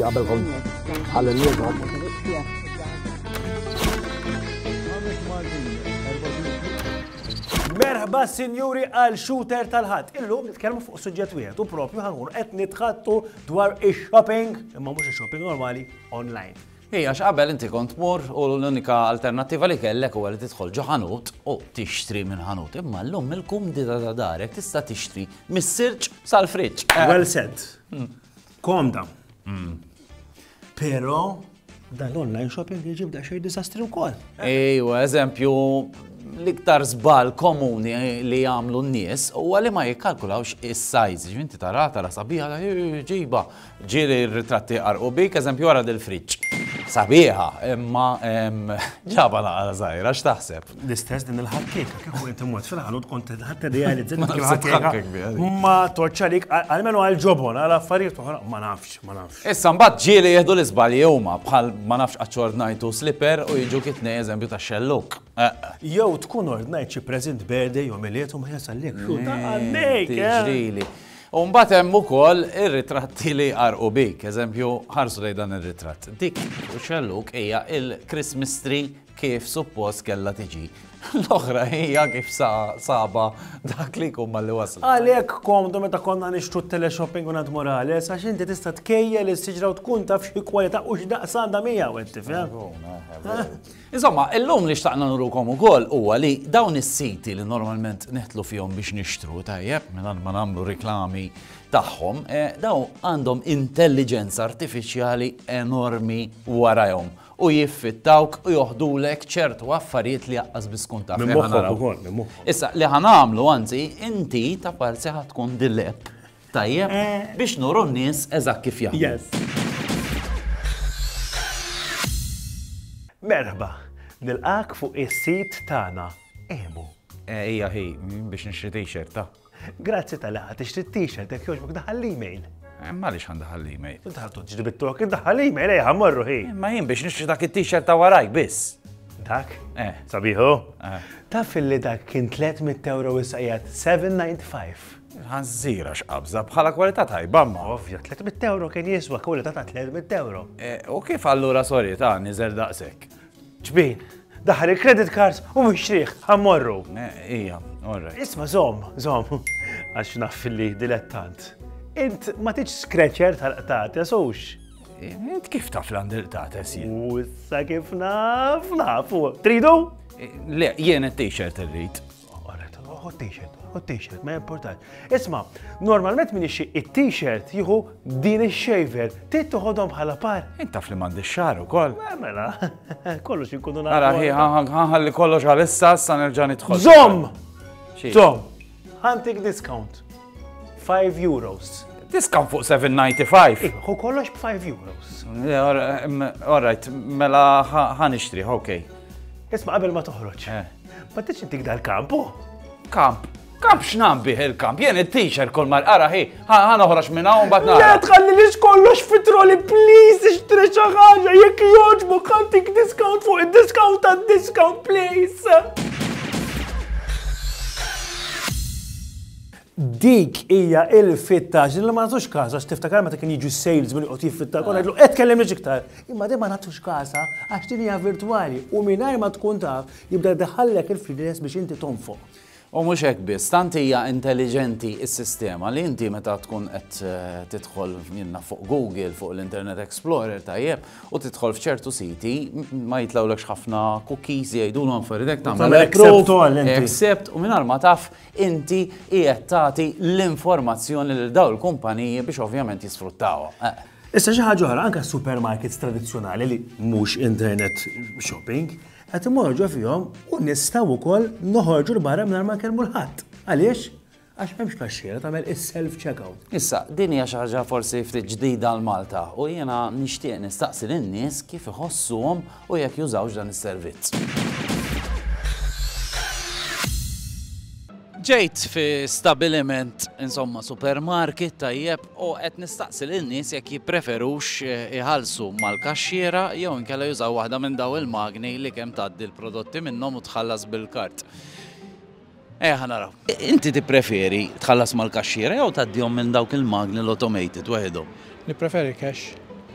قبلهم على اليد. Merħba sinjuri għal shooter tal-ħadd. Illum nitkellmu fuq suġġett wieħed u propju ħankun qed nitħattu dwar ix-shopping, imma mhux ix-shopping normali online. Għax qabel inti kont tmur u l-unika alternattiva li kellek huwa li tidħol ġo ħanut u tixtri minn ħanut. Imma llum il-kumdita ta' darek tista' tixtri mis-sirġ sal-friġġ. Well said. Komda. Però dan l-online shopping jiġib da xejn disastri wkoll. Ejwa, eżempju, l-iktar żball komuni li jagħmlu n-nies huwa li ma jikkalkulawx is-sajz. Inti tara sabiħa ġiba ġieli r-ritratti qarqu bik, eżempju wara del-friġġ. Sabiħa, imma ġaba naqra żgħira, x'taħseb? L-istess din il-ħakkeka, kieku inti mort fil-ħanut kont ħadd kif ħakkeka. Ma torċa lik għalmenu għal-ġobon, għal affarijiet oħra, ma nafx. Issa mbagħad ġieli jieħdu l-iżbalji huma bħal ma nafx aċċordnajtu slipper u jiġu kitnej eżempju ta' xelluk. Jew tkun ordnajt xi present birthday jew miliet u ma jasallek. Tiġrili. U mbagħad hemm ukoll ir-ritratti li qarqu bik, eżempju ħarsu lejn dan ir-ritratt. Dik u xelluk hija il-Christmas tree kif suppost kellha tiġi. L-oħra hija kif saba dak li jkun malli wasal. Għalhekk komdu meta konna nixtru teleshopping u nad Morales għax inti tista' tkejjel is-siġra u tkun taf xi kwalità u x'daqs għandha mija u tifhem. Insomma, illum li xtaqna nurukom ukoll huwa li dawn is-siti li normalment neħtlu fihom biex nixtru tajjeb mingħajr ma nagħmlu riklami tagħhom, daw għandhom intelligenza artifiċjali enormi warahom u jiffittawk u joħdulek ċertu affarijiet li jaqqas biskun taf. Issa li ħanamlu anzi inti ta' parsi ħatkun dilleb tajjeb biex nuru n-nies eżatt kif jaħdmu. Merħba, nilqak fuq is-sit tagħna Emu. Hija biex nixtri t-shirt ta'. Grazzi tal-ħat tixtri t-shirt jekk jogħġbok daħal l-email. Malix ħandaħal l-email. Daħal tiġri bit-tok, daħal l-email ħammorru ħi. Ma jien biex nixtri dak it-t-shirt ta' warajk biss. Dak? Sabiħu? Taf li dak kien 300 euro issa qiegħed 795. Ħanżira x'qabża bħala kwalità tajba ma. Ovvja, 300 euro kien jiswa kwalità ta' 300 euro. U kif allura sorry ta' niżel daqshekk? ċbin, daħal il-credit cards u mixtriħ, ħammorru. Ija, orra. Isma, zom, għax naf li dilettant. Int ma tiġ scratcher tal-qtat, jasux? Int kif taf l-għandil-qtat, jessi? U issa kif nafu. Tridu? Le, jien il-t-shirt irrid. T-shirt, ma importat. Isma, normalment min ixi il-t-shirt jieħu din il-shaver, trid toħodhom bħala par. Int taf li m'għandix xahar ukoll. Mela, kollox inkunu nafu. Ara ħalli kollox għal-issa sa nerġa' nidħol. Zom! Ħantik discount. 5 euros. Discount fuq 7.95. Hu kollox b'5 euros. Alright, mela ħanixtri, okej. Isma, qabel ma toħroġ. Ma tiġ intik dal-kampu? Kamp x'nambih il-kamp, jien it-t-shirt kol mar ara ħanoħroġ minn hawn mbagħad nara. Le tħallilix kollox fitroli, please, ixtri xi ħaġa jekk jogħġbok ħantik discount fuq id-discount tad-discount, please. Dik hija il-fittax li ma nagħtux każ għax tiftakar meta kien jiġu sales min joqgħod jiffitta kont ngħidlu qed kellimni iktar. Imma dejjem ma nagħtux każa għax din hija virtwali u mingħajr ma tkun taf jibda jdaħħallek il-fridges biex inti tonfoq. U mhux hekk biss, tant hija intelligenti s-sistema li inti meta tkun qed tidħol jiena fuq Google, fuq l-Internet Explorer tajjeb u tidħol f'ċertu siti ma jitlawlekx ħafna cookies jgħidulhom affarijiet tagħmel accept u mingħajr ma taf inti qiegħed tagħti l-informazzjoni lil dawn il-kumpaniji biex ovvjament jisfruttawha. Issa xi ħaġa oħra anke supermarkets tradizzjonali li mhux internet shopping qed imorġu fihom u nistgħu wkoll noħorġu l-barra mingħajr ma nkellmu l-ħadd. Għaliex? Għax m'hemmx kaxxiera tagħmel is-self checkout. Issa, din hija xi ħaġa forsi ftit ġdida l Malta u jiena nixtieq nistaqsi lin-nies kif iħossuhom u jekk jużawx dan is-servizz. Ġejt fi stabiliment, insomma, supermarket tajjeb u qed nistaqsi lin-nies jekk jippreferux iħallsu mal-kaxxiera jew inkella jużaw waħda minn daw il-magni li kemm tgħaddi l-prodotti minnhom u tħallas bil-kart. Ħanaraw. Inti tippreferi tħallas mal-kaxxiera jew tgħaddihom minn dawk il-magni l-automated waħedhom? Nippreferi cash.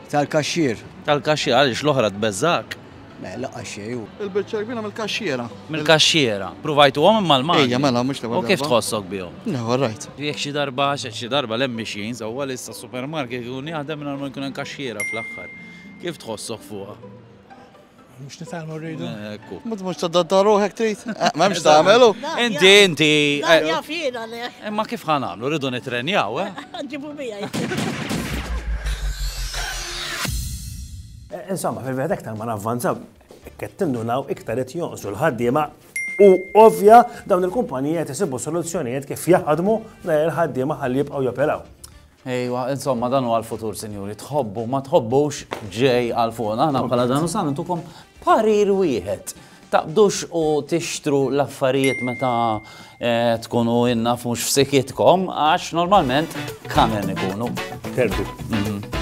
Tal-kaxxier. Tal-kaxxiera għaliex l-oħra tbeżżak. Laqqa xejn. Il-biċċa kbira mill-kaxxiera. Mill-kaxxiera. Provajtuhom imma l-magni. Ejja, mela, mhux U kif tħossok bihom? No, all right. Jekk xi darba l-machines huwa issa supermarket jkun jaħdem minn ma jkun hemm kaxxiera fl-aħħar. Kif tħossok fuqha? Mux nitalmu rridu. Ekku. Mhux taddaru hekk trid. M'hemmx tagħmelu. Inti. Ja fiena le. Imma kif ħanamlu? Rridu nitrenjaw, Ġibu bija. Insomma, fil-veħed aktar ma navvanzaw, qed tindunaw iktar qed jonqsu l-ħaddiema u ovvja dawn il-kumpaniji qed isibu soluzzjonijiet kif jaħdmu l-ħaddiema ħalli jibqgħu joperaw. Ejwa, insomma, dan huwa l-futur, sinjuri. Tħobbu, ma tħobbux ġej għal fuq. Aħna bħala dan u san intukom parir wieħed. Taqbdux u tixtru l-affarijiet meta tkunu innaf mhux f'sikitkom għax normalment kamen ikunu. Terbi.